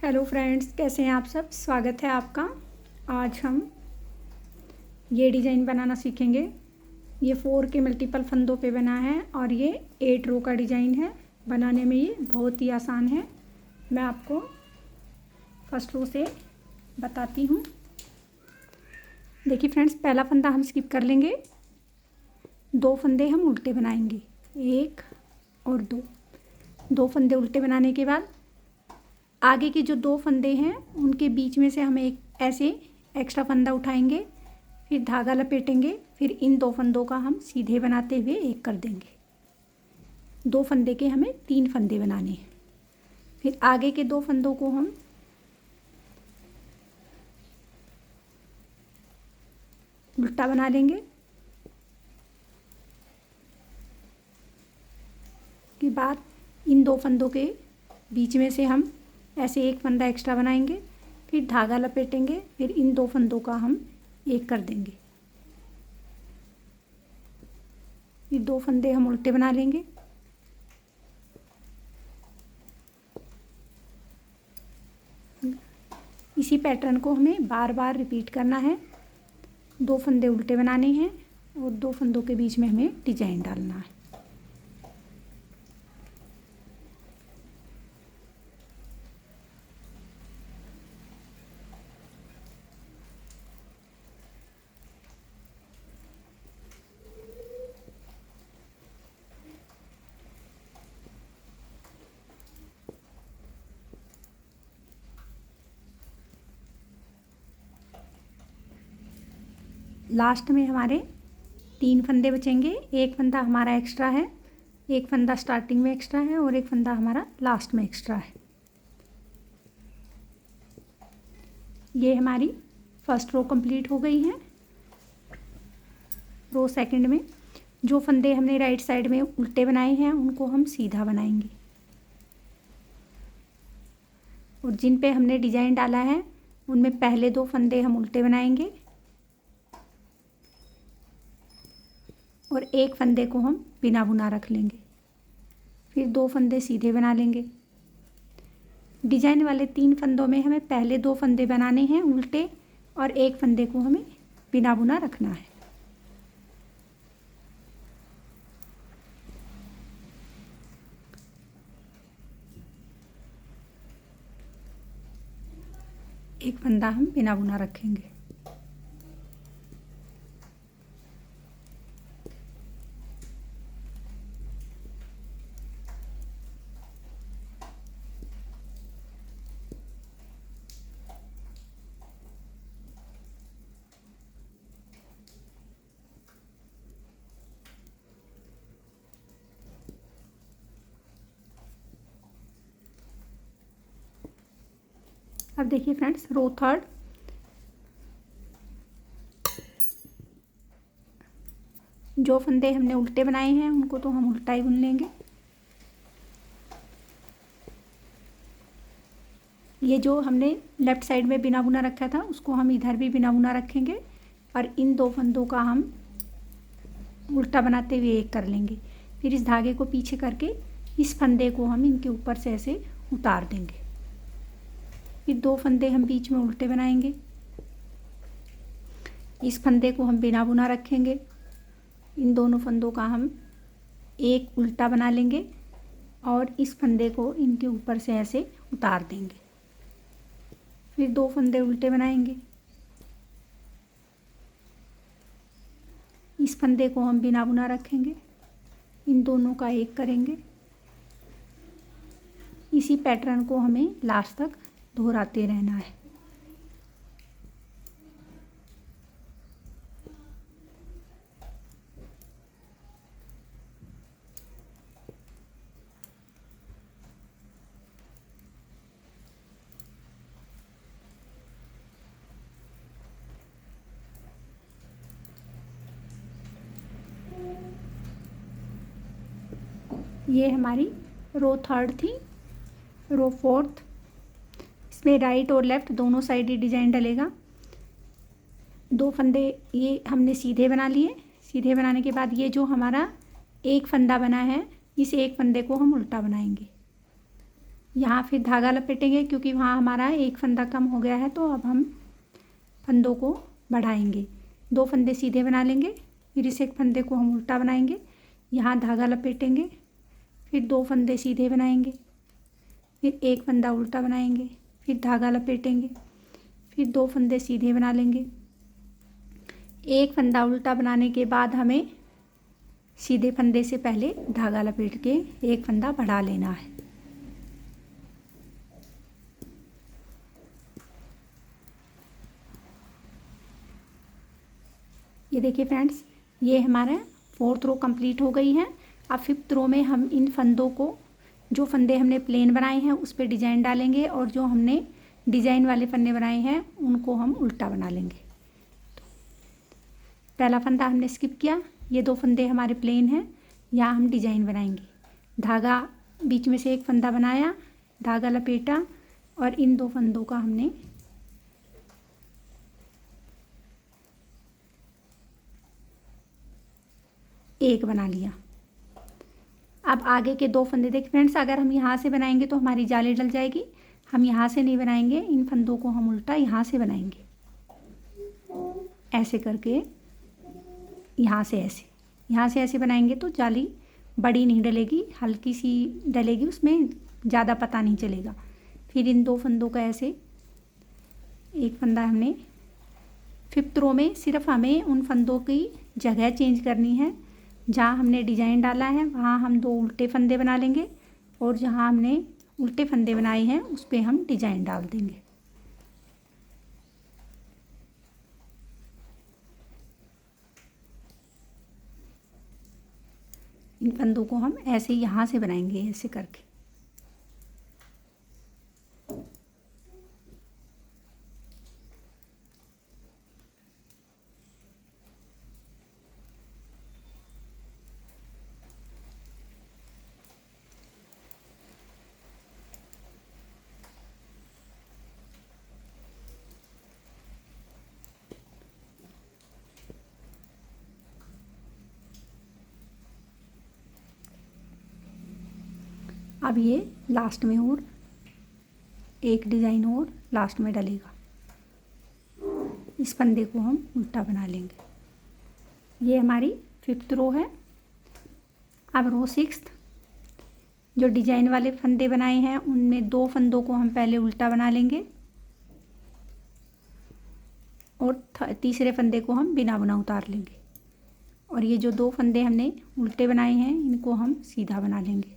Hello friends, कैसे हैं आप सब। स्वागत है आपका। आज हम ये डिज़ाइन बनाना सीखेंगे। ये 4 के मल्टीपल फंदों पे बना है और ये 8 रो का डिज़ाइन है। बनाने में ये बहुत ही आसान है। मैं आपको फर्स्ट रो से बताती हूँ। देखिए फ्रेंड्स, पहला फंदा हम स्किप कर लेंगे। 2 फंदे हम उल्टे बनाएंगे, 1 और 2। 2 फंदे उल्टे बनाने के बाद आगे के जो 2 फंदे हैं उनके बीच में से हम एक ऐसे एक्स्ट्रा फंदा उठाएंगे, फिर धागा लपेटेंगे, फिर इन 2 फंदों का हम सीधे बनाते हुए एक कर देंगे। 2 फंदे के हमें 3 फंदे बनाने हैं। फिर आगे के 2 फंदों को हम उल्टा बना लेंगे। के बाद इन 2 फंदों के बीच में से हम ऐसे एक फंदा एक्स्ट्रा बनाएंगे, फिर धागा लपेटेंगे, फिर इन 2 फंदों का हम एक कर देंगे। फिर 2 फंदे हम उल्टे बना लेंगे। इसी पैटर्न को हमें बार बार रिपीट करना है। 2 फंदे उल्टे बनाने हैं और 2 फंदों के बीच में हमें डिजाइन डालना है। लास्ट में हमारे 3 फंदे बचेंगे। एक फंदा हमारा एक्स्ट्रा है, एक फंदा स्टार्टिंग में एक्स्ट्रा है और एक फंदा हमारा लास्ट में एक्स्ट्रा है। ये हमारी फर्स्ट रो कंप्लीट हो गई है। रो सेकंड में जो फंदे हमने राइट साइड में उल्टे बनाए हैं उनको हम सीधा बनाएंगे और जिन पे हमने डिजाइन डाला है उनमें पहले 2 फंदे हम उल्टे बनाएंगे और एक फंदे को हम बिना बुना रख लेंगे। फिर 2 फंदे सीधे बना लेंगे। डिजाइन वाले 3 फंदों में हमें पहले 2 फंदे बनाने हैं उल्टे और एक फंदे को हमें बिना बुना रखना है। एक फंदा हम बिना बुना रखेंगे। अब देखिए फ्रेंड्स, रो थर्ड जो फंदे हमने उल्टे बनाए हैं उनको तो हम उल्टा ही बुन लेंगे। ये जो हमने लेफ्ट साइड में बिना बुना रखा था उसको हम इधर भी बिना बुना रखेंगे और इन 2 फंदों का हम उल्टा बनाते हुए एक कर लेंगे। फिर इस धागे को पीछे करके इस फंदे को हम इनके ऊपर से ऐसे उतार देंगे। फिर 2 फंदे हम बीच में उल्टे बनाएंगे। इस फंदे को हम बिना बुना रखेंगे। इन दोनों फंदों का हम एक उल्टा बना लेंगे और इस फंदे को इनके ऊपर से ऐसे उतार देंगे। फिर 2 फंदे उल्टे बनाएंगे। इस फंदे को हम बिना बुना रखेंगे। इन दोनों का एक करेंगे। इसी पैटर्न को हमें लास्ट तक दोहराते रहना है। ये हमारी रो थर्ड थी। रो फोर्थ, इसमें राइट और लेफ़्ट दोनों साइड ही डिजाइन डलेगा। 2 फंदे ये हमने सीधे बना लिए। सीधे बनाने के बाद ये जो हमारा एक फंदा बना है इस एक फंदे को हम उल्टा बनाएंगे। यहाँ फिर धागा लपेटेंगे क्योंकि वहाँ हमारा एक फंदा कम हो गया है, तो अब हम फंदों को बढ़ाएंगे। 2 फंदे सीधे बना लेंगे, फिर इस एक फंदे को हम उल्टा बनाएंगे, यहाँ धागा लपेटेंगे, फिर 2 फंदे सीधे बनाएंगे, फिर एक फंदा उल्टा बनाएंगे, फिर धागा लपेटेंगे, फिर 2 फंदे सीधे बना लेंगे। एक फंदा उल्टा बनाने के बाद हमें सीधे फंदे से पहले धागा लपेट के एक फंदा बढ़ा लेना है। ये देखिए फ्रेंड्स, ये हमारा 4th रो कंप्लीट हो गई है। अब 5th रो में हम इन फंदों को, जो फंदे हमने प्लेन बनाए हैं उस पर डिजाइन डालेंगे, और जो हमने डिजाइन वाले फंदे बनाए हैं उनको हम उल्टा बना लेंगे। तो पहला फंदा हमने स्किप किया, ये 2 फंदे हमारे प्लेन हैं, यहाँ हम डिजाइन बनाएंगे। धागा बीच में से एक फंदा बनाया, धागा लपेटा, और इन 2 फंदों का हमने एक बना लिया। अब आगे के 2 फंदे देखिए फ्रेंड्स, अगर हम यहाँ से बनाएंगे तो हमारी जाली डल जाएगी। हम यहाँ से नहीं बनाएंगे, इन फंदों को हम उल्टा यहाँ से बनाएंगे, ऐसे करके, यहाँ से ऐसे बनाएंगे तो जाली बड़ी नहीं डलेगी, हल्की सी डलेगी, उसमें ज़्यादा पता नहीं चलेगा। फिर इन 2 फंदों का ऐसे एक फंदा हमने 5th रो में सिर्फ हमें उन फंदों की जगह चेंज करनी है। जहाँ हमने डिजाइन डाला है वहाँ हम 2 उल्टे फंदे बना लेंगे, और जहाँ हमने उल्टे फंदे बनाए हैं उस पर हम डिजाइन डाल देंगे। इन फंदों को हम ऐसे यहाँ से बनाएंगे, ऐसे करके। अब ये लास्ट में और एक डिज़ाइन और लास्ट में डलेगा, इस फंदे को हम उल्टा बना लेंगे। ये हमारी 5th रो है। अब रो 6th, जो डिजाइन वाले फंदे बनाए हैं उनमें 2 फंदों को हम पहले उल्टा बना लेंगे, और तीसरे फंदे को हम बिना बुना उतार लेंगे, और ये जो 2 फंदे हमने उल्टे बनाए हैं इनको हम सीधा बना लेंगे।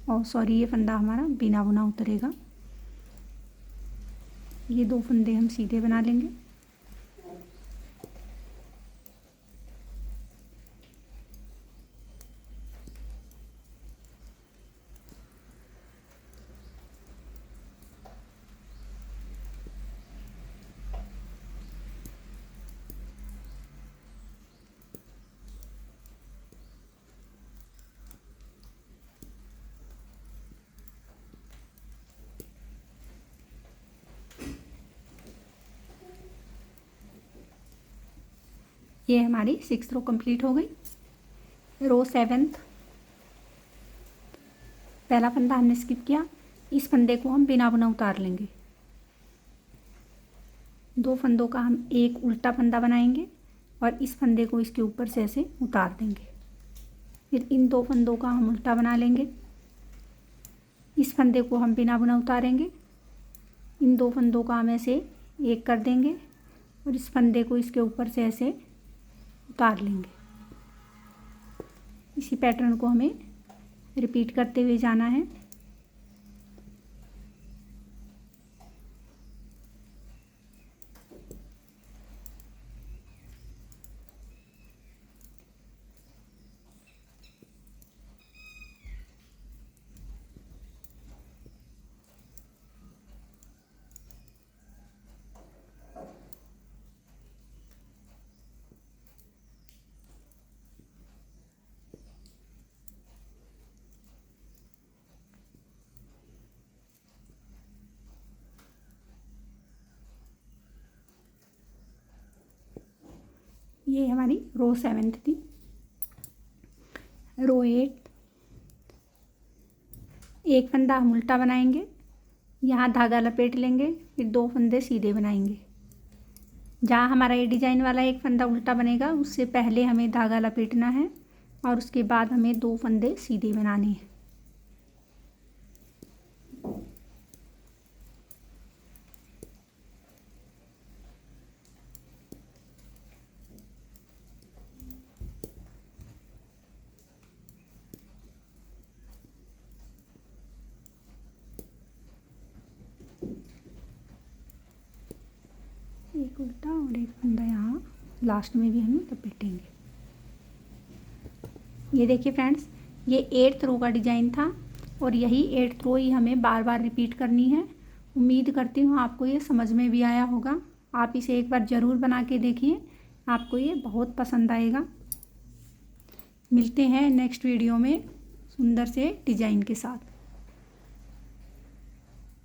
और सॉरी, ये फंदा हमारा बिना बुना उतरेगा। ये 2 फंदे हम सीधे बना लेंगे। ये हमारी 6th रो कंप्लीट हो गई। रो 7th, पहला फंदा हमने स्किप किया, इस फंदे को हम बिना बुना उतार लेंगे। 2 फंदों का हम एक उल्टा फंदा बनाएंगे, और इस फंदे को इसके ऊपर से ऐसे उतार देंगे। फिर इन 2 फंदों का हम उल्टा बना लेंगे, इस फंदे को हम बिना बुना उतारेंगे, इन 2 फंदों का हम ऐसे एक कर देंगे, और इस फंदे को इसके ऊपर से ऐसे उतार लेंगे। इसी पैटर्न को हमें रिपीट करते हुए जाना है। ये हमारी रो 7th थी। रो 8, एक फंदा हम उल्टा बनाएंगे, यहाँ धागा लपेट लेंगे, फिर 2 फंदे सीधे बनाएंगे। जहाँ हमारा ये डिजाइन वाला एक फंदा उल्टा बनेगा उससे पहले हमें धागा लपेटना है और उसके बाद हमें 2 फंदे सीधे बनाने हैं। एक उल्टा और एक फंदा यहाँ लास्ट में भी हम लपेटेंगे। ये देखिए फ्रेंड्स, ये 8th रो का डिजाइन था और यही 8th रो ही हमें बार बार रिपीट करनी है। उम्मीद करती हूँ आपको ये समझ में भी आया होगा। आप इसे एक बार ज़रूर बना के देखिए, आपको ये बहुत पसंद आएगा। मिलते हैं नेक्स्ट वीडियो में सुंदर से डिजाइन के साथ।